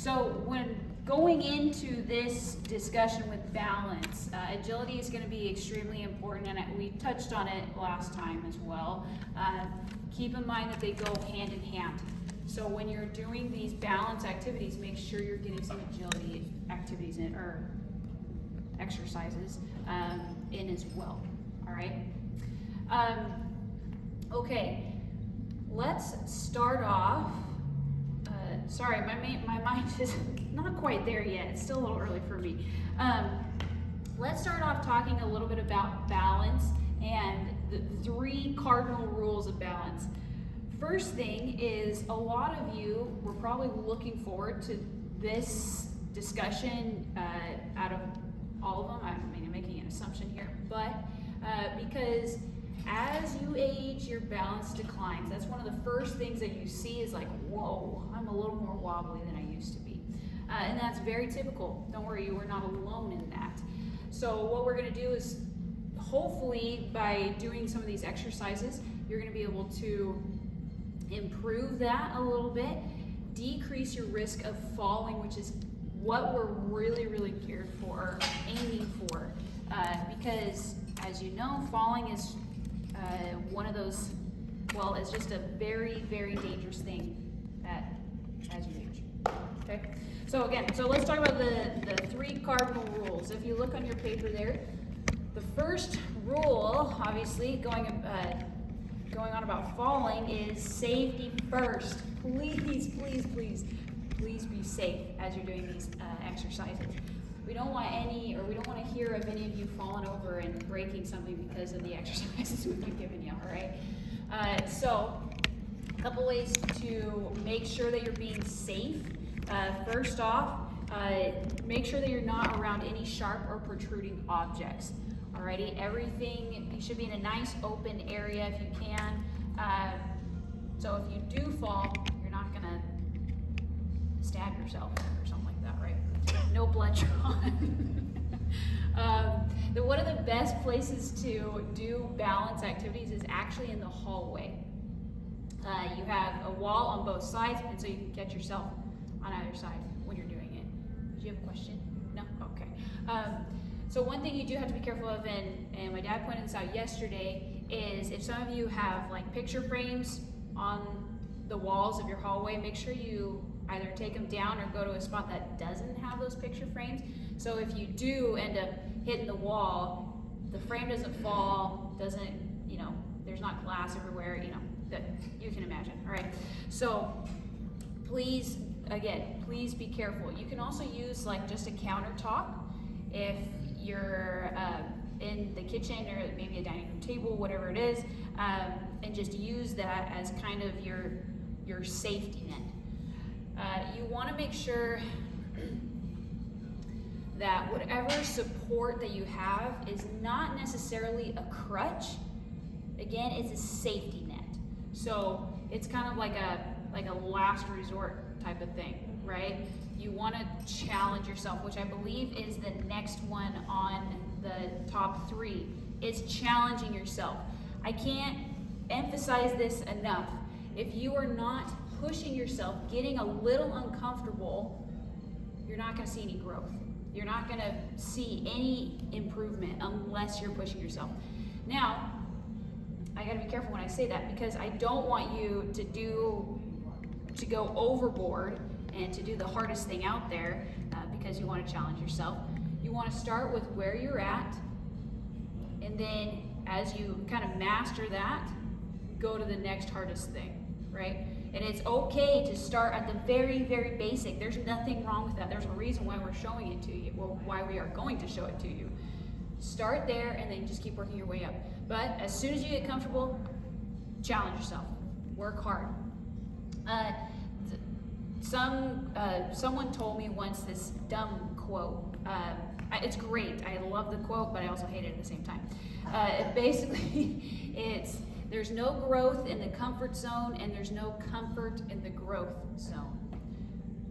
So when going into this discussion with balance, agility is going to be extremely important, and we touched on it last time as well. Keep in mind that they go hand in hand. So when you're doing these balance activities, make sure you're getting some agility activities in, or exercises in as well. All right. Okay. Let's start off. Sorry, my mind is not quite there yet. It's still a little early for me. Let's start off talking a little bit about balance and the 3 cardinal rules of balance. First thing is, a lot of you were probably looking forward to this discussion out of all of them. I'm making an assumption here, but because as you age, your balance declines. That's one of the first things that you see is like, whoa, I'm a little more wobbly than I used to be. And that's very typical. Don't worry, you are not alone in that. So what we're going to do is, hopefully by doing some of these exercises, you're going to be able to improve that a little bit, decrease your risk of falling, which is what we're really geared for, aiming for. Because as you know, falling is one of those, well, it's just a very dangerous thing that as you age. Okay, so let's talk about the 3 cardinal rules. If you look on your paper there, the first rule, obviously, going on about falling, is safety first. Please be safe as you're doing these exercises. We don't want to hear of any of you falling over and breaking something because of the exercises we've given you, all right? So, a couple ways to make sure that you're being safe. First off, make sure that you're not around any sharp or protruding objects. Alrighty, everything, you should be in a nice open area if you can. So if you do fall, you're not gonna stab yourself or something like that, right? No blood drawn. One of the best places to do balance activities is actually in the hallway. You have a wall on both sides, and so you can catch yourself on either side when you're doing it. Did you have a question? No? Okay. So one thing you do have to be careful of, and my dad pointed this out yesterday, is if some of you have like picture frames on the walls of your hallway, make sure you either take them down or go to a spot that doesn't have those picture frames. So if you do end up hitting the wall, the frame doesn't fall, there's not glass everywhere, that you can imagine, all right? So please be careful. You can also use like just a countertop if you're in the kitchen or maybe a dining room table, whatever it is, and just use that as kind of your safety net. You want to make sure that whatever support that you have is not necessarily a crutch. Again, it's a safety net. So it's kind of like a last resort type of thing, right? You want to challenge yourself, which I believe is the next one on the top 3, is challenging yourself. I can't emphasize this enough. If you are not pushing yourself, getting a little uncomfortable, you're not going to see any growth. You're not going to see any improvement unless you're pushing yourself. Now, I got to be careful when I say that, because I don't want you to go overboard and to do the hardest thing out there because you want to challenge yourself. You want to start with where you're at, and then as you kind of master that, go to the next hardest thing, right? And it's okay to start at the very basic. There's nothing wrong with that. There's a reason why we're showing it to you, or why we are going to show it to you. Start there and then just keep working your way up. But as soon as you get comfortable, challenge yourself. Work hard. Someone told me once this dumb quote. It's great. I love the quote, but I also hate it at the same time. It's there's no growth in the comfort zone, and there's no comfort in the growth zone.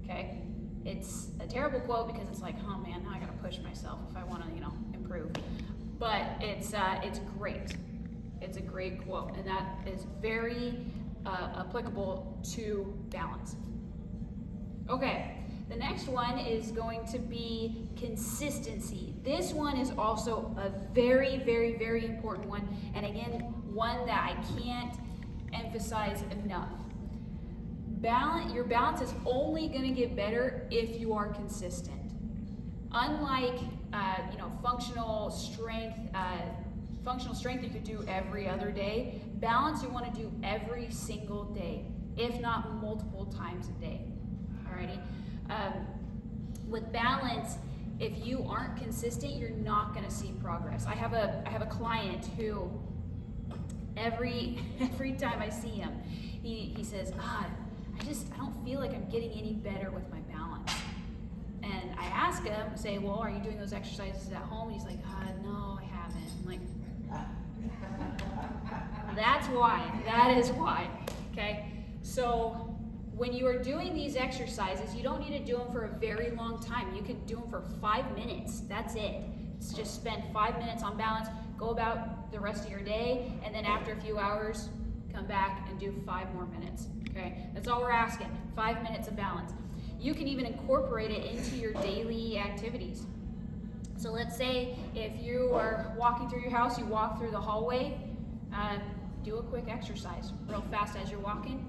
Okay? It's a terrible quote because it's like, oh man, now I gotta push myself if I want to, improve. But it's great. It's a great quote, and that is very applicable to balance. Okay, The next one is going to be consistency. This one is also a very, very, very important one. And again, one that I can't emphasize enough. Your balance is only going to get better if you are consistent. Unlike functional strength you could do every other day, balance you want to do every single day, if not multiple times a day. Alrighty. With balance, if you aren't consistent, you're not going to see progress. I have a client who every time I see him, he says, I don't feel like I'm getting any better with my balance. And I ask him, say, well, are you doing those exercises at home? And he's like, no, I haven't. I'm like, that's why. That is why. Okay? So when you are doing these exercises, you don't need to do them for a very long time. You can do them for 5 minutes. That's it. It's just spend 5 minutes on balance, go about the rest of your day, and then after a few hours, come back and do 5 more minutes. Okay? That's all we're asking. 5 minutes of balance. You can even incorporate it into your daily activities. So let's say if you are walking through your house, you walk through the hallway, do a quick exercise real fast as you're walking,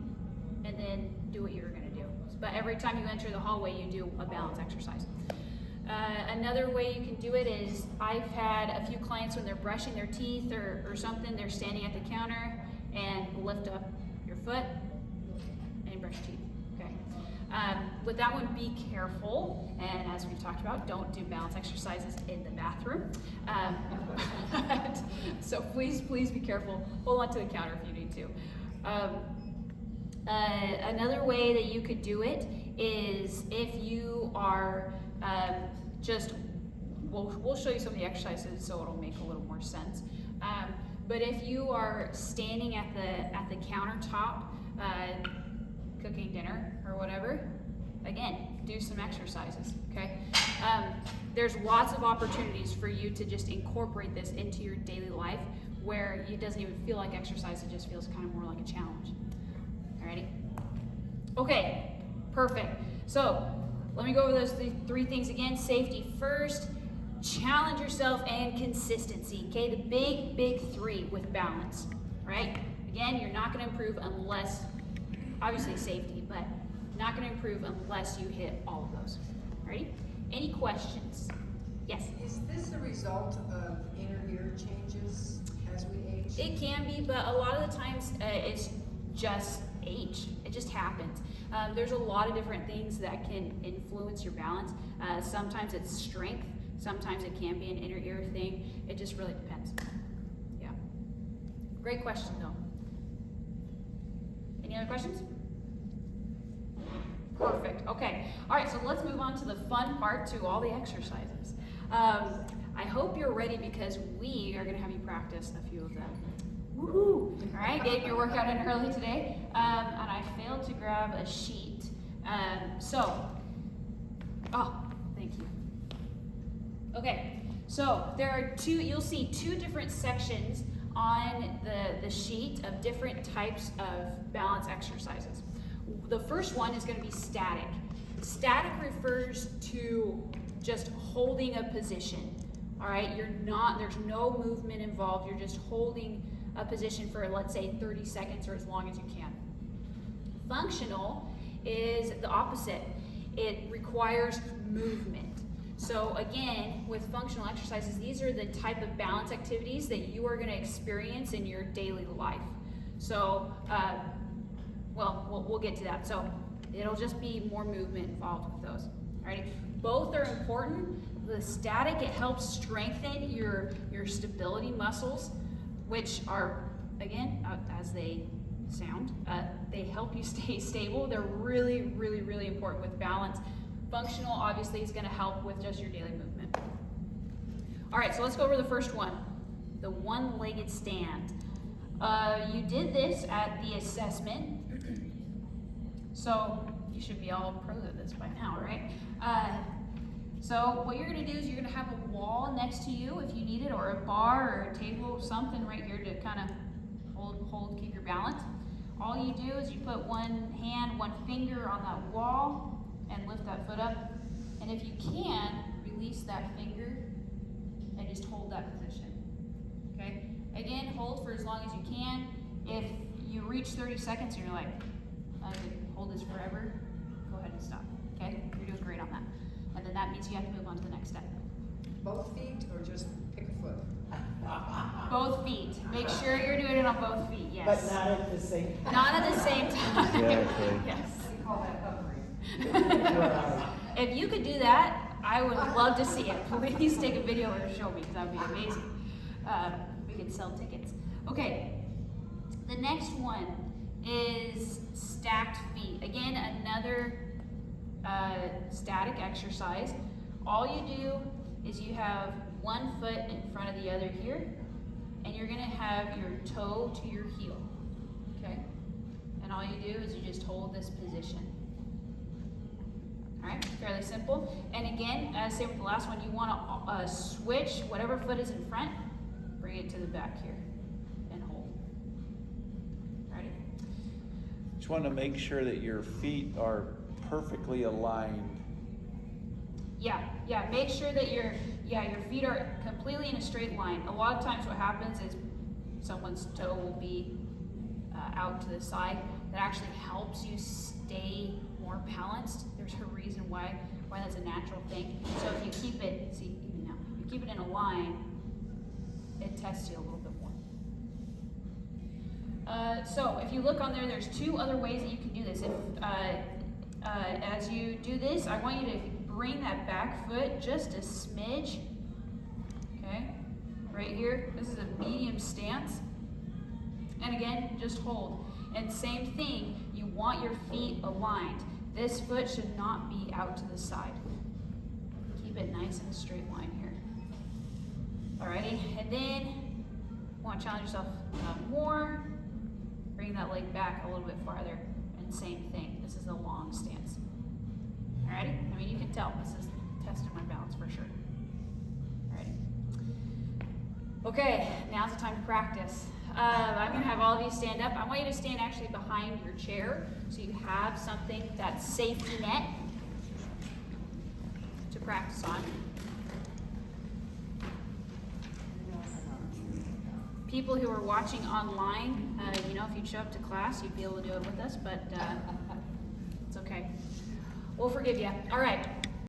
and then do what you're going to do. But every time you enter the hallway, you do a balance exercise. Another way you can do it is, I've had a few clients when they're brushing their teeth or something, they're standing at the counter and lift up your foot and brush teeth. Okay. With that one, be careful, and as we've talked about, don't do balance exercises in the bathroom. So please be careful. Hold on to the counter if you need to. Another way that you could do it is if you are we'll show you some of the exercises so it'll make a little more sense. But if you are standing at the countertop cooking dinner or whatever, again, do some exercises, okay? There's lots of opportunities for you to just incorporate this into your daily life where it doesn't even feel like exercise, it just feels kind of more like a challenge. Alrighty? Okay, perfect. So, let me go over those three things again. Safety first, challenge yourself, and consistency, okay? The big three with balance, right? Again, you're not gonna improve unless, obviously safety, but not gonna improve unless you hit all of those. Ready? Any questions? Yes? Is this a result of inner ear changes as we age? It can be, but a lot of the times it's just age. It just happens. There's a lot of different things that can influence your balance. Sometimes it's strength. Sometimes it can be an inner ear thing. It just really depends. Yeah. Great question, though. Any other questions? Perfect. Okay. All right, so let's move on to the fun part, to all the exercises. I hope you're ready because we are going to have you practice a few of them. Woohoo! All right, getting your workout in early today. And I failed to grab a sheet. Thank you. Okay, so there are you'll see two different sections on the sheet of different types of balance exercises. The first one is going to be static. Static refers to just holding a position. All right, there's no movement involved. You're just holding a position for, let's say, 30 seconds or as long as you can. Functional is the opposite. It requires movement. So again, with functional exercises, these are the type of balance activities that you are going to experience in your daily life. So, we'll get to that. So it'll just be more movement involved with those. Alrighty, both are important. The static, it helps strengthen your stability muscles, which are, again, as they sound, they help you stay stable. They're really, really, really important with balance. Functional, obviously, is going to help with just your daily movement. All right, so let's go over the first one, the one-legged stand. You did this at the assessment, so you should be all pros at this by now, right? So what you're going to do is you're going to have a wall next to you if you need it, or a bar or a table, something right here to kind of keep your balance. All you do is you put one hand, one finger on that wall, and lift that foot up. And if you can, release that finger and just hold that position. Okay? Again, hold for as long as you can. If you reach 30 seconds and you're like, I could hold this forever, go ahead and stop. Okay? You're doing great on that. And then that means you have to move on to the next step. Both feet or just pick a foot? Both feet. Make sure you're doing it on both feet, yes. But not at the same time. Not at the same time. Exactly. Yes. We call that hovering. Right. If you could do that, I would love to see it. Please take a video or show me, because that would be amazing. We could sell tickets. Okay, the next one is stacked feet. Again, another static exercise. All you do is you have one foot in front of the other here, and you're gonna have your toe to your heel, okay? And all you do is you just hold this position. All right, fairly simple. And again, as same with the last one, you wanna switch whatever foot is in front, bring it to the back here, and hold. Ready? Just want to make sure that your feet are perfectly aligned. Yeah, make sure that your feet are completely in a straight line. A lot of times what happens is someone's toe will be out to the side. That actually helps you stay more balanced. There's a reason why that's a natural thing. So if you keep it, see, even now, you keep it in a line, it tests you a little bit more. So if you look on there, there's two other ways that you can do this. If as you do this, I want you to bring that back foot just a smidge, okay, right here. This is a medium stance. And again, just hold. And same thing, you want your feet aligned. This foot should not be out to the side. Keep it nice in a straight line here. Alrighty, and then you want to challenge yourself more. Bring that leg back a little bit farther. And same thing, this is a long stance. Alrighty? I mean, you can tell this is testing my balance for sure. Alrighty. Okay, now's the time to practice. I'm gonna have all of you stand up. I want you to stand actually behind your chair so you have something, that safety net to practice on. People who are watching online, if you'd show up to class, you'd be able to do it with us, but it's okay. We'll forgive you. All right.